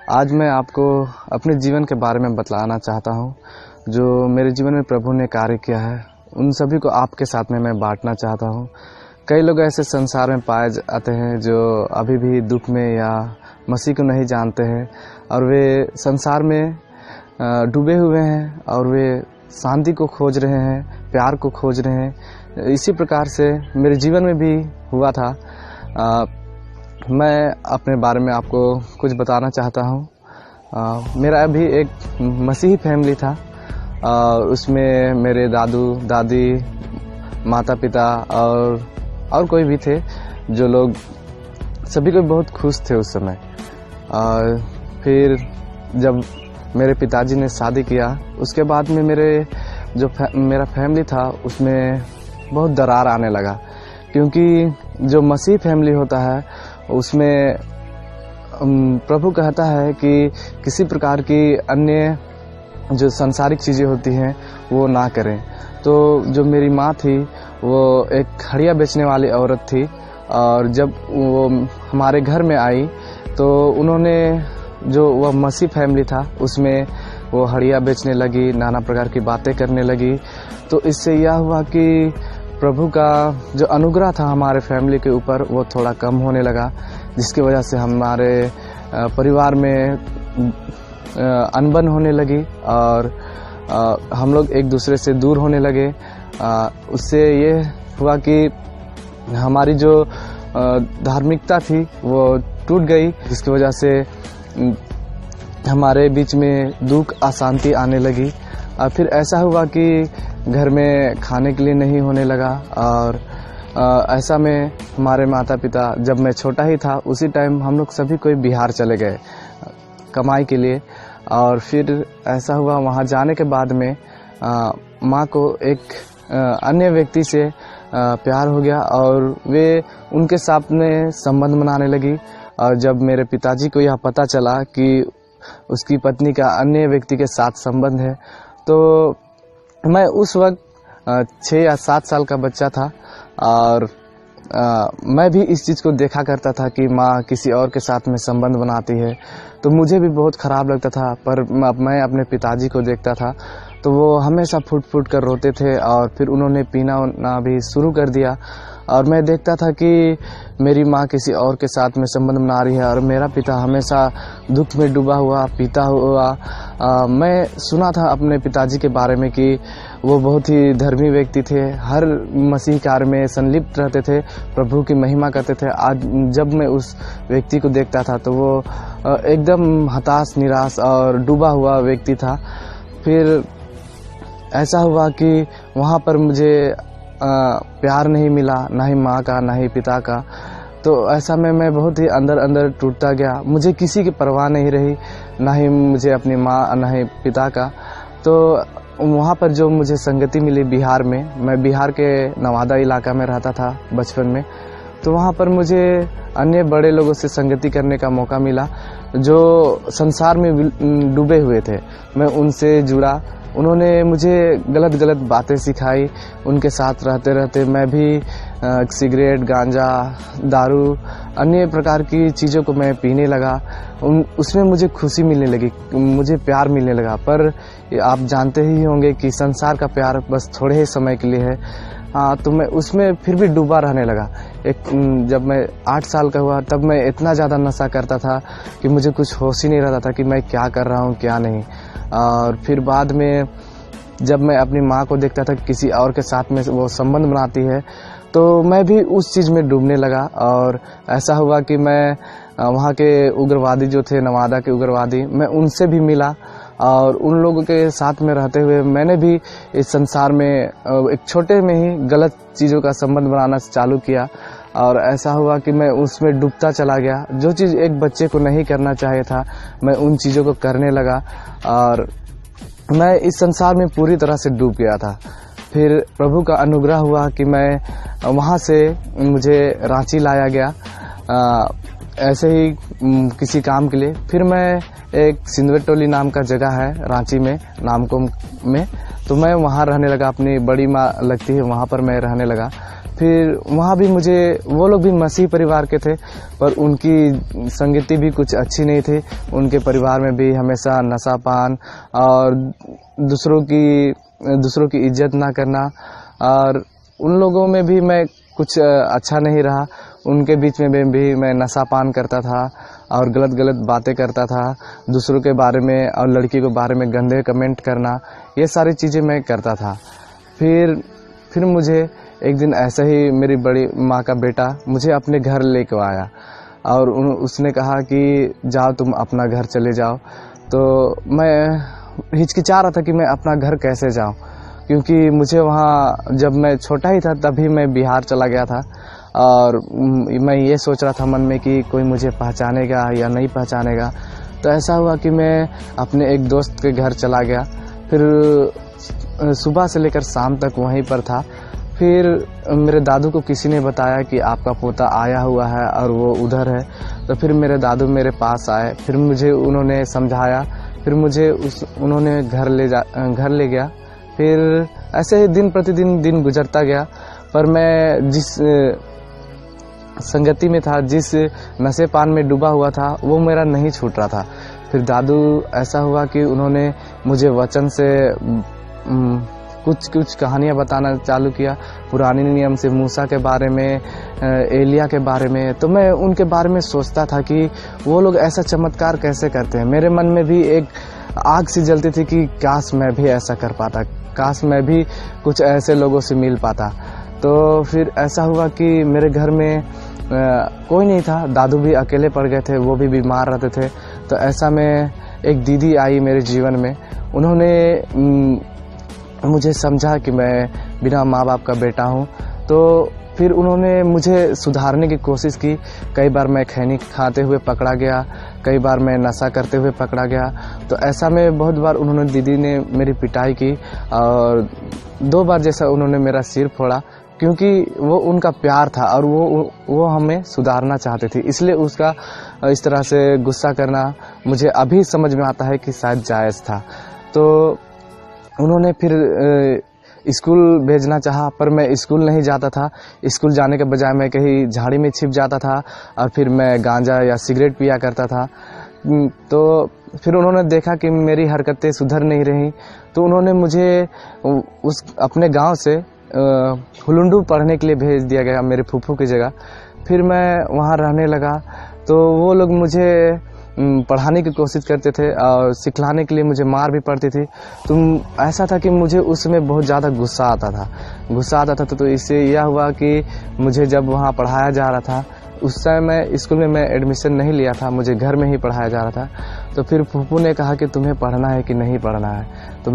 आज मैं आपको अपने जीवन के बारे में बतलाना चाहता हूँ। जो मेरे जीवन में प्रभु ने कार्य किया है उन सभी को आपके साथ में मैं बांटना चाहता हूँ। कई लोग ऐसे संसार में पाए जाते हैं जो अभी भी दुख में या मसीह को नहीं जानते हैं और वे संसार में डूबे हुए हैं और वे शांति को खोज रहे हैं, प्यार को खोज रहे हैं। इसी प्रकार से मेरे जीवन में भी हुआ था। मैं अपने बारे में आपको कुछ बताना चाहता हूँ। मेरा अभी एक मसीही फैमिली था और उसमें मेरे दादू दादी, माता पिता और कोई भी थे जो लोग सभी कोई बहुत खुश थे उस समय। और फिर जब मेरे पिताजी ने शादी किया उसके बाद में मेरा फैमिली था उसमें बहुत दरार आने लगा, क्योंकि जो मसीह फैमिली होता है उसमें प्रभु कहता है कि किसी प्रकार की अन्य जो सांसारिक चीज़ें होती हैं वो ना करें। तो जो मेरी माँ थी वो एक हड़िया बेचने वाली औरत थी और जब वो हमारे घर में आई तो उन्होंने जो वह मसीह फैमिली था उसमें वो हड़िया बेचने लगी, नाना प्रकार की बातें करने लगी। तो इससे यह हुआ कि प्रभु का जो अनुग्रह था हमारे फैमिली के ऊपर वो थोड़ा कम होने लगा, जिसकी वजह से हमारे परिवार में अनबन होने लगी और हम लोग एक दूसरे से दूर होने लगे। उससे ये हुआ कि हमारी जो धार्मिकता थी वो टूट गई, जिसकी वजह से हमारे बीच में दुख अशांति आने लगी। और फिर ऐसा हुआ कि घर में खाने के लिए नहीं होने लगा और ऐसा में हमारे माता पिता, जब मैं छोटा ही था उसी टाइम हम लोग सभी कोई बिहार चले गए कमाई के लिए। और फिर ऐसा हुआ वहाँ जाने के बाद में माँ को एक अन्य व्यक्ति से प्यार हो गया और वे उनके साथ में संबंध बनाने लगी। और जब मेरे पिताजी को यह पता चला कि उसकी पत्नी का अन्य व्यक्ति के साथ संबंध है, तो मैं उस वक्त 6 या 7 साल का बच्चा था और मैं भी इस चीज़ को देखा करता था कि माँ किसी और के साथ में संबंध बनाती है, तो मुझे भी बहुत ख़राब लगता था। पर मैं अपने पिताजी को देखता था तो वो हमेशा फूट फूट कर रोते थे और फिर उन्होंने पीना भी शुरू कर दिया और मैं देखता था कि मेरी माँ किसी और के साथ में संबंध बना रही है और मेरा पिता हमेशा दुख में डूबा हुआ, पीता हुआ। मैं सुना था अपने पिताजी के बारे में कि वो बहुत ही धर्मी व्यक्ति थे, हर मसीह कार्य में संलिप्त रहते थे, प्रभु की महिमा करते थे। आज जब मैं उस व्यक्ति को देखता था तो वो एकदम हताश, निराश और डूबा हुआ व्यक्ति था। फिर ऐसा हुआ कि वहाँ पर मुझे प्यार नहीं मिला, ना ही माँ का ना ही पिता का। तो ऐसा में मैं बहुत ही अंदर टूटता गया, मुझे किसी की परवाह नहीं रही, ना ही मुझे अपनी माँ ना ही पिता का। तो वहाँ पर जो मुझे संगति मिली बिहार में, मैं बिहार के नवादा इलाका में रहता था बचपन में, तो वहाँ पर मुझे अन्य बड़े लोगों से संगति करने का मौका मिला जो संसार में डूबे हुए थे। मैं उनसे जुड़ा, उन्होंने मुझे गलत बातें सिखाई। उनके साथ रहते रहते मैं भी सिगरेट, गांजा, दारू, अन्य प्रकार की चीज़ों को मैं पीने लगा। उसमें मुझे खुशी मिलने लगी, मुझे प्यार मिलने लगा। पर आप जानते ही होंगे कि संसार का प्यार बस थोड़े ही समय के लिए है। तो मैं उसमें फिर भी डूबा रहने लगा। जब मैं 8 साल का हुआ तब मैं इतना ज़्यादा नशा करता था कि मुझे कुछ होश ही नहीं रहता था कि मैं क्या कर रहा हूँ क्या नहीं। और फिर बाद में जब मैं अपनी माँ को देखता था किसी और के साथ में वो संबंध बनाती है, तो मैं भी उस चीज़ में डूबने लगा। और ऐसा हुआ कि मैं वहाँ के उग्रवादी जो थे, नवादा के उग्रवादी, मैं उनसे भी मिला और उन लोगों के साथ में रहते हुए मैंने भी इस संसार में एक छोटे में ही गलत चीज़ों का संबंध बनाना चालू किया। और ऐसा हुआ कि मैं उसमें डूबता चला गया। जो चीज़ एक बच्चे को नहीं करना चाहिए था मैं उन चीज़ों को करने लगा और मैं इस संसार में पूरी तरह से डूब गया था। फिर प्रभु का अनुग्रह हुआ कि मैं वहाँ से मुझे रांची लाया गया ऐसे ही किसी काम के लिए। फिर मैं एक सिंदवेट टोली नाम का जगह है रांची में, नामकुम में, तो मैं वहाँ रहने लगा। अपनी बड़ी माँ लगती है वहाँ पर मैं रहने लगा। फिर वहाँ भी मुझे, वो लोग भी मसीह परिवार के थे, पर उनकी संगति भी कुछ अच्छी नहीं थी। उनके परिवार में भी हमेशा नशापान और दूसरों की इज्जत ना करना, और उन लोगों में भी मैं कुछ अच्छा नहीं रहा। उनके बीच में भी मैं नशापान करता था और गलत गलत बातें करता था, दूसरों के बारे में और लड़की के बारे में गंदे कमेंट करना, ये सारी चीज़ें मैं करता था। फिर मुझे एक दिन ऐसा ही मेरी बड़ी माँ का बेटा मुझे अपने घर लेके आया और उसने कहा कि जाओ तुम अपना घर चले जाओ। तो मैं हिचकिचा रहा था कि मैं अपना घर कैसे जाऊं, क्योंकि मुझे वहाँ जब मैं छोटा ही था तभी मैं बिहार चला गया था और मैं ये सोच रहा था मन में कि कोई मुझे पहचानेगा या नहीं पहचानेगा। तो ऐसा हुआ कि मैं अपने एक दोस्त के घर चला गया। फिर सुबह से लेकर शाम तक वहीं पर था। फिर मेरे दादू को किसी ने बताया कि आपका पोता आया हुआ है और वो उधर है। तो फिर मेरे दादू मेरे पास आए, फिर मुझे उन्होंने समझाया, फिर मुझे उन्होंने घर ले गया। फिर ऐसे ही दिन प्रतिदिन दिन गुजरता गया, पर मैं जिस संगति में था, जिस नशे पान में डूबा हुआ था, वो मेरा नहीं छूट रहा था। फिर दादू ऐसा हुआ कि उन्होंने मुझे वचन से कुछ कहानियाँ बताना चालू किया, पुराने नियम से, मूसा के बारे में, एलिया के बारे में। तो मैं उनके बारे में सोचता था कि वो लोग ऐसा चमत्कार कैसे करते हैं। मेरे मन में भी एक आग सी जलती थी कि काश मैं भी ऐसा कर पाता, काश मैं भी कुछ ऐसे लोगों से मिल पाता। तो फिर ऐसा हुआ कि मेरे घर में कोई नहीं था, दादू भी अकेले पड़ गए थे, वो भी बीमार रहते थे। तो ऐसा में एक दीदी आई मेरे जीवन में। उन्होंने मुझे समझा कि मैं बिना माँ बाप का बेटा हूँ। तो फिर उन्होंने मुझे सुधारने की कोशिश की। कई बार मैं खैनी खाते हुए पकड़ा गया, कई बार मैं नशा करते हुए पकड़ा गया। तो ऐसा में बहुत बार उन्होंने, दीदी ने मेरी पिटाई की और 2 बार जैसा उन्होंने मेरा सिर फोड़ा, क्योंकि वो उनका प्यार था और वो हमें सुधारना चाहते थे। इसलिए उसका इस तरह से गुस्सा करना मुझे अभी समझ में आता है कि शायद जायज़ था। तो उन्होंने फिर स्कूल भेजना चाहा, पर मैं स्कूल नहीं जाता था। स्कूल जाने के बजाय मैं कहीं झाड़ी में छिप जाता था और फिर मैं गांजा या सिगरेट पिया करता था। तो फिर उन्होंने देखा कि मेरी हरकतें सुधर नहीं रही, तो उन्होंने मुझे उस अपने गांव से हुलुंडू पढ़ने के लिए भेज दिया गया, मेरे फूफू की जगह। फिर मैं वहाँ रहने लगा। तो वो लोग मुझे पढ़ाने की कोशिश करते थे और सिखलाने के लिए मुझे मार भी पड़ती थी। तो ऐसा था कि मुझे उसमें बहुत ज़्यादा गुस्सा आता था। तो इससे यह हुआ कि मुझे जब वहाँ पढ़ाया जा रहा था, उस समय स्कूल में मैं एडमिशन नहीं लिया था, मुझे घर में ही पढ़ाया जा रहा था। तो फिर फूफू ने कहा कि तुम्हें पढ़ना है कि नहीं पढ़ना है। तो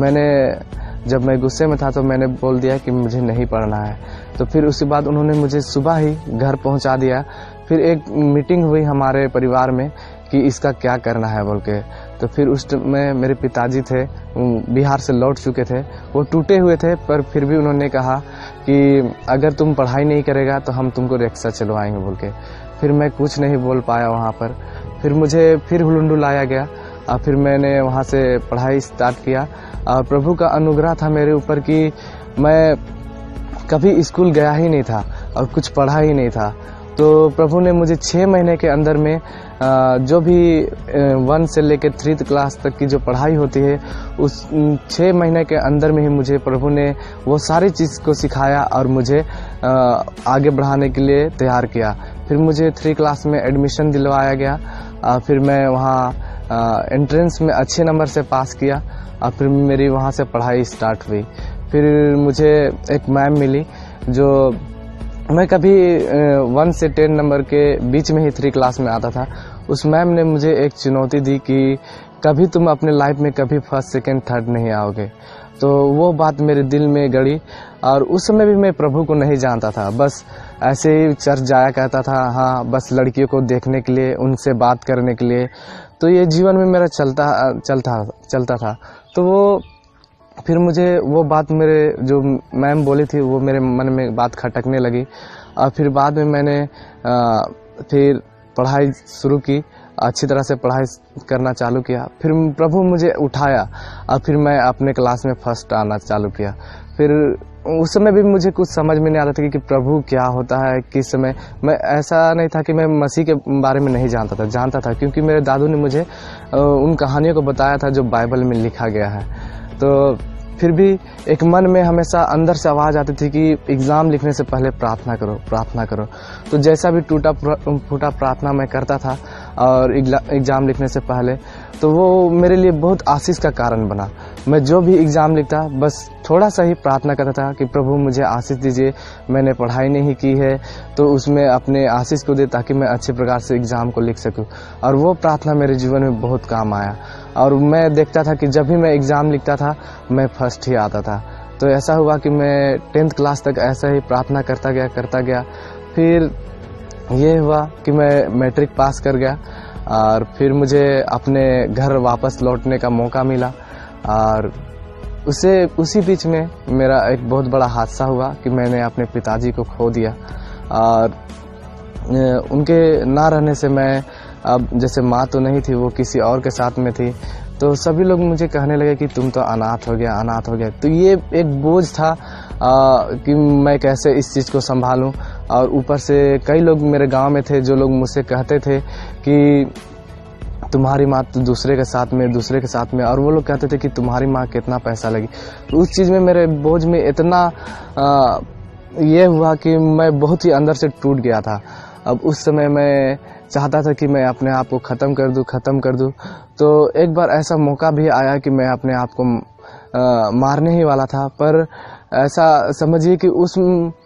जब मैं गुस्से में था तो मैंने बोल दिया कि मुझे नहीं पढ़ना है। तो फिर उसके बाद उन्होंने मुझे सुबह ही घर पहुंचा दिया। फिर एक मीटिंग हुई हमारे परिवार में कि इसका क्या करना है बोल के। तो फिर उस में मेरे पिताजी थे, बिहार से लौट चुके थे, वो टूटे हुए थे, पर फिर भी उन्होंने कहा कि अगर तुम पढ़ाई नहीं करेगा तो हम तुमको रिक्शा चलवाएंगे बोल के। फिर मैं कुछ नहीं बोल पाया वहाँ पर। फिर मुझे फिर हुलुंडू लाया गया और फिर मैंने वहाँ से पढ़ाई स्टार्ट किया। और प्रभु का अनुग्रह था मेरे ऊपर कि मैं कभी स्कूल गया ही नहीं था और कुछ पढ़ा ही नहीं था। तो प्रभु ने मुझे 6 महीने के अंदर में जो भी 1 से लेकर 3 क्लास तक की जो पढ़ाई होती है, उस 6 महीने के अंदर में ही मुझे प्रभु ने वो सारी चीज़ को सिखाया और मुझे आगे बढ़ाने के लिए तैयार किया। फिर मुझे 3 क्लास में एडमिशन दिलवाया गया। फिर मैं वहाँ एंट्रेंस में अच्छे नंबर से पास किया और फिर मेरी वहाँ से पढ़ाई स्टार्ट हुई। फिर मुझे एक मैम मिली जो, मैं कभी 1 से 10 नंबर के बीच में ही 3 क्लास में आता था। उस मैम ने मुझे एक चुनौती दी कि कभी तुम अपने लाइफ में कभी 1st, 2nd, 3rd नहीं आओगे। तो वो बात मेरे दिल में गड़ी। और उस समय भी मैं प्रभु को नहीं जानता था, बस ऐसे ही चर्च जाया करता था, हाँ, बस लड़कियों को देखने के लिए, उनसे बात करने के लिए। तो ये जीवन में मेरा चलता था। तो वो फिर मुझे वो बात, मेरे जो मैम बोली थी, वो मेरे मन में बात खटकने लगी। और फिर बाद में मैंने फिर पढ़ाई शुरू की अच्छी तरह से पढ़ाई करना चालू किया। फिर प्रभु मुझे उठाया और फिर मैं अपने क्लास में फर्स्ट आना चालू किया। फिर उस समय भी मुझे कुछ समझ में नहीं आ रहा था कि प्रभु क्या होता है, किस समय। मैं ऐसा नहीं था कि मैं मसीह के बारे में नहीं जानता था क्योंकि मेरे दादू ने मुझे उन कहानियों को बताया था जो बाइबल में लिखा गया है। तो फिर भी एक मन में हमेशा अंदर से आवाज़ आती थी कि एग्ज़ाम लिखने से पहले प्रार्थना करो। तो जैसा भी टूटा फूटा प्रार्थना मैं करता था और एग्ज़ाम लिखने से पहले, तो वो मेरे लिए बहुत आशीष का कारण बना। मैं जो भी एग्ज़ाम लिखता बस थोड़ा सा ही प्रार्थना करता था कि प्रभु मुझे आशीष दीजिए, मैंने पढ़ाई नहीं की है तो उसमें अपने आशीष को दे ताकि मैं अच्छे प्रकार से एग्ज़ाम को लिख सकूं। और वो प्रार्थना मेरे जीवन में बहुत काम आया और मैं देखता था कि जब भी मैं एग्ज़ाम लिखता था मैं फर्स्ट ही आता था। तो ऐसा हुआ कि मैं 10th क्लास तक ऐसा ही प्रार्थना करता गया। फिर ये हुआ कि मैं मैट्रिक पास कर गया और फिर मुझे अपने घर वापस लौटने का मौका मिला। और उसी बीच में मेरा एक बहुत बड़ा हादसा हुआ कि मैंने अपने पिताजी को खो दिया। और उनके ना रहने से मैं, अब जैसे माँ तो नहीं थी, वो किसी और के साथ में थी, तो सभी लोग मुझे कहने लगे कि तुम तो अनाथ हो गया। तो ये एक बोझ था कि मैं कैसे इस चीज़ को संभालूं। और ऊपर से कई लोग मेरे गांव में थे जो लोग मुझसे कहते थे कि तुम्हारी माँ तो दूसरे के साथ में, और वो लोग कहते थे कि तुम्हारी माँ कितना पैसा लगी। तो उस चीज़ में मेरे बोझ में इतना ये हुआ कि मैं बहुत ही अंदर से टूट गया था। अब उस समय मैं चाहता था कि मैं अपने आप को ख़त्म कर दूं। तो एक बार ऐसा मौका भी आया कि मैं अपने आप को मारने ही वाला था। पर ऐसा समझिए कि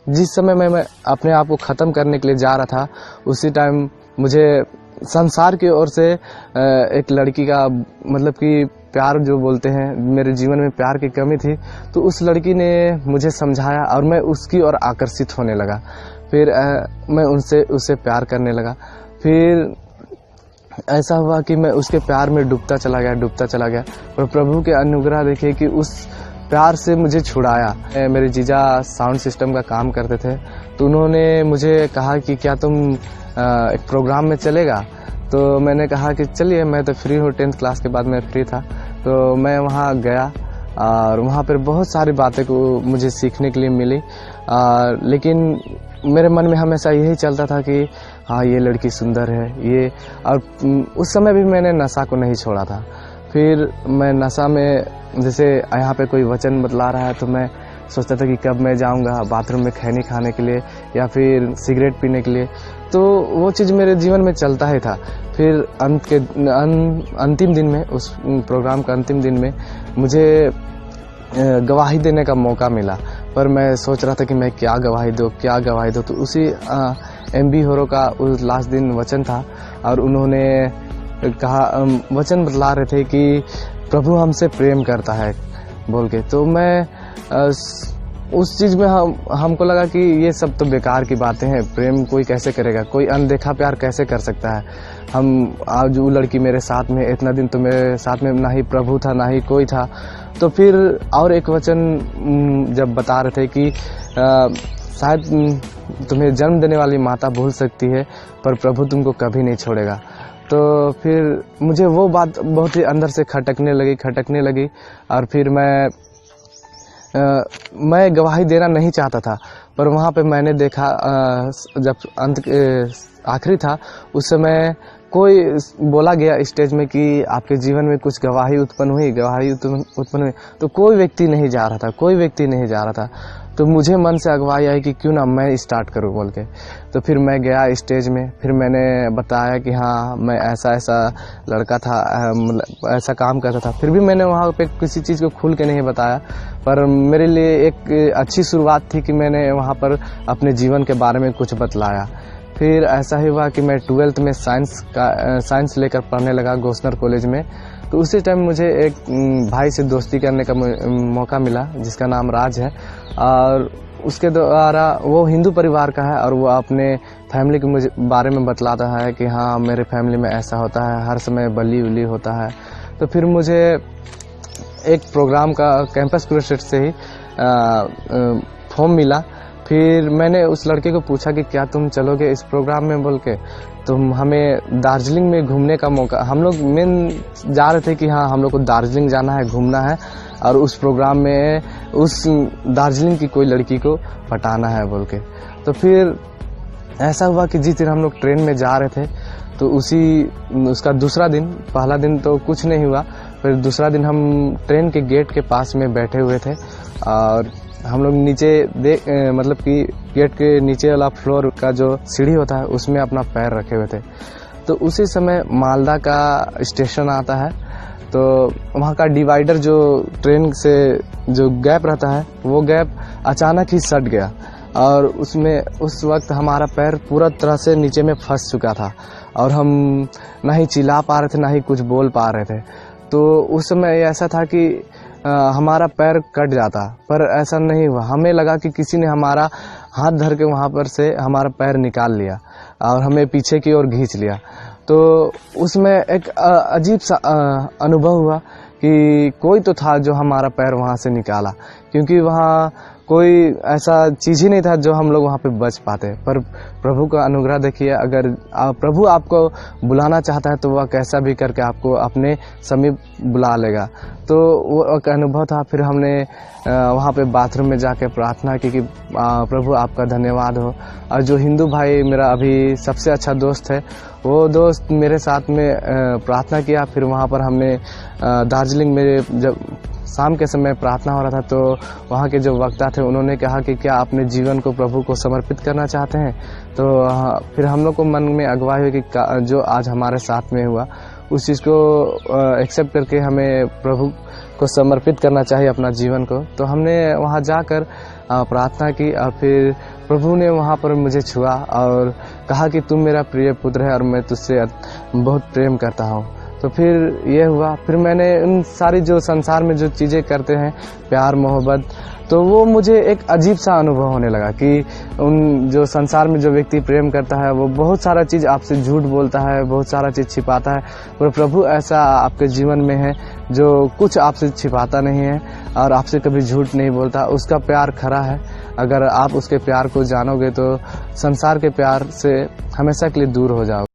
जिस समय मैं अपने आप को ख़त्म करने के लिए जा रहा था, उसी टाइम मुझे संसार की ओर से एक लड़की का, मतलब कि प्यार जो बोलते हैं, मेरे जीवन में प्यार की कमी थी, तो उस लड़की ने मुझे समझाया और मैं उसकी ओर आकर्षित होने लगा। फिर मैं उससे प्यार करने लगा। फिर ऐसा हुआ कि मैं उसके प्यार में डूबता चला गया। और प्रभु के अनुग्रह देखिए कि उस प्यार से मुझे छुड़ाया। मेरे जीजा साउंड सिस्टम का काम करते थे, तो उन्होंने मुझे कहा कि क्या तुम एक प्रोग्राम में चलेगा। तो मैंने कहा कि चलिए, मैं तो फ्री हूँ, 10th क्लास के बाद मैं फ्री था। तो मैं वहाँ गया और वहाँ पर बहुत सारी बातें को मुझे सीखने के लिए मिली। लेकिन मेरे मन में हमेशा यही चलता था कि हाँ, ये लड़की सुंदर है ये। और उस समय भी मैंने नशा को नहीं छोड़ा था। फिर मैं नशा में, जैसे यहाँ पे कोई वचन बतला रहा है, तो मैं सोचता था कि कब मैं जाऊँगा बाथरूम में खैनी खाने के लिए या फिर सिगरेट पीने के लिए। तो वो चीज़ मेरे जीवन में चलता ही था। फिर अंतिम दिन में, उस प्रोग्राम का अंतिम दिन में मुझे गवाही देने का मौका मिला। पर मैं सोच रहा था कि मैं क्या गवाही दूँ। तो उसी MB होरो का उस लास्ट दिन वचन था और उन्होंने कहा, वचन बतला रहे थे कि प्रभु हमसे प्रेम करता है बोल के। तो मैं उस चीज़ में हमको लगा कि ये सब तो बेकार की बातें हैं, प्रेम कोई कैसे करेगा, कोई अनदेखा प्यार कैसे कर सकता है। आज वो लड़की मेरे साथ में, इतना दिन तो मेरे साथ में ना ही प्रभु था ना ही कोई था। तो फिर और एक वचन जब बता रहे थे कि शायद तुम्हें जन्म देने वाली माता भूल सकती है पर प्रभु तुमको कभी नहीं छोड़ेगा। तो फिर मुझे वो बात बहुत ही अंदर से खटकने लगी और फिर मैं गवाही देना नहीं चाहता था। पर वहाँ पे मैंने देखा, जब आखिरी था उस समय कोई बोला गया स्टेज में कि आपके जीवन में कुछ गवाही उत्पन्न हुई। तो कोई व्यक्ति नहीं जा रहा था। तो मुझे मन से अगवाई आई कि क्यों ना मैं स्टार्ट करूं बोल के। तो फिर मैं गया स्टेज में, फिर मैंने बताया कि हाँ, मैं ऐसा लड़का था, मतलब ऐसा काम करता था। फिर भी मैंने वहाँ पे किसी चीज़ को खुल के नहीं बताया, पर मेरे लिए एक अच्छी शुरुआत थी कि मैंने वहाँ पर अपने जीवन के बारे में कुछ बतलाया। फिर ऐसा ही हुआ कि मैं 12th में साइंस लेकर पढ़ने लगा गोस्नर कॉलेज में। तो उसी टाइम मुझे एक भाई से दोस्ती करने का मौका मिला जिसका नाम राज है, और उसके द्वारा, वो हिंदू परिवार का है और वो अपने फैमिली के मुझे बारे में बतलाता है कि हाँ, मेरे फैमिली में ऐसा होता है, हर समय बली उली होता है। तो फिर मुझे एक प्रोग्राम का कैंपस क्रूसेड से ही फॉर्म मिला। फिर मैंने उस लड़के को पूछा कि क्या तुम चलोगे इस प्रोग्राम में बोल के। तो हमें दार्जिलिंग में घूमने का मौका, हम लोग मेन जा रहे थे कि हाँ हम लोग को दार्जिलिंग जाना है, घूमना है और उस प्रोग्राम में उस दार्जिलिंग की कोई लड़की को पटाना है बोल के। तो फिर ऐसा हुआ कि जिस दिन हम लोग ट्रेन में जा रहे थे तो उसका दूसरा दिन, पहला दिन तो कुछ नहीं हुआ, फिर दूसरा दिन हम ट्रेन के गेट के पास में बैठे हुए थे और हम लोग नीचे मतलब कि गेट के नीचे वाला फ्लोर का जो सीढ़ी होता है उसमें अपना पैर रखे हुए थे। तो उसी समय मालदा का स्टेशन आता है, तो वहाँ का डिवाइडर जो ट्रेन से जो गैप रहता है वो गैप अचानक ही सट गया और उसमें उस वक्त हमारा पैर पूरा तरह से नीचे में फंस चुका था और हम ना ही चिल्ला पा रहे थे ना ही कुछ बोल पा रहे थे। तो उस समय ऐसा था कि हमारा पैर कट जाता, पर ऐसा नहीं हुआ। हमें लगा कि किसी ने हमारा हाथ धर के वहाँ पर से हमारा पैर निकाल लिया और हमें पीछे की ओर खींच लिया। तो उसमें एक अजीब सा अनुभव हुआ कि कोई तो था जो हमारा पैर वहाँ से निकाला, क्योंकि वहाँ कोई ऐसा चीज़ ही नहीं था जो हम लोग वहाँ पे बच पाते। पर प्रभु का अनुग्रह देखिए, अगर प्रभु आपको बुलाना चाहता है तो वह कैसा भी करके आपको अपने समीप बुला लेगा। तो वो एक अनुभव था। फिर हमने वहाँ पे बाथरूम में जाके प्रार्थना की कि प्रभु आपका धन्यवाद हो। और जो हिंदू भाई मेरा अभी सबसे अच्छा दोस्त है, वो दोस्त मेरे साथ में प्रार्थना किया। फिर वहाँ पर हमने दार्जिलिंग में जब शाम के समय प्रार्थना हो रहा था तो वहाँ के जो वक्ता थे उन्होंने कहा कि क्या अपने जीवन को प्रभु को समर्पित करना चाहते हैं। तो फिर हम लोग को मन में अगुवाई हुई कि जो आज हमारे साथ में हुआ उस चीज़ को एक्सेप्ट करके हमें प्रभु को समर्पित करना चाहिए अपना जीवन को। तो हमने वहाँ जाकर प्रार्थना की और फिर प्रभु ने वहाँ पर मुझे छुआ और कहा कि तुम मेरा प्रिय पुत्र है और मैं तुझसे बहुत प्रेम करता हूँ। तो फिर ये हुआ। फिर मैंने उन सारी जो संसार में जो चीज़ें करते हैं, प्यार मोहब्बत, तो वो मुझे एक अजीब सा अनुभव होने लगा कि उन जो संसार में जो व्यक्ति प्रेम करता है वो बहुत सारा चीज़ आपसे झूठ बोलता है, बहुत सारा चीज़ छिपाता है, पर प्रभु ऐसा आपके जीवन में है जो कुछ आपसे छिपाता नहीं है और आपसे कभी झूठ नहीं बोलता। उसका प्यार खरा है। अगर आप उसके प्यार को जानोगे तो संसार के प्यार से हमेशा के लिए दूर हो जाओगे।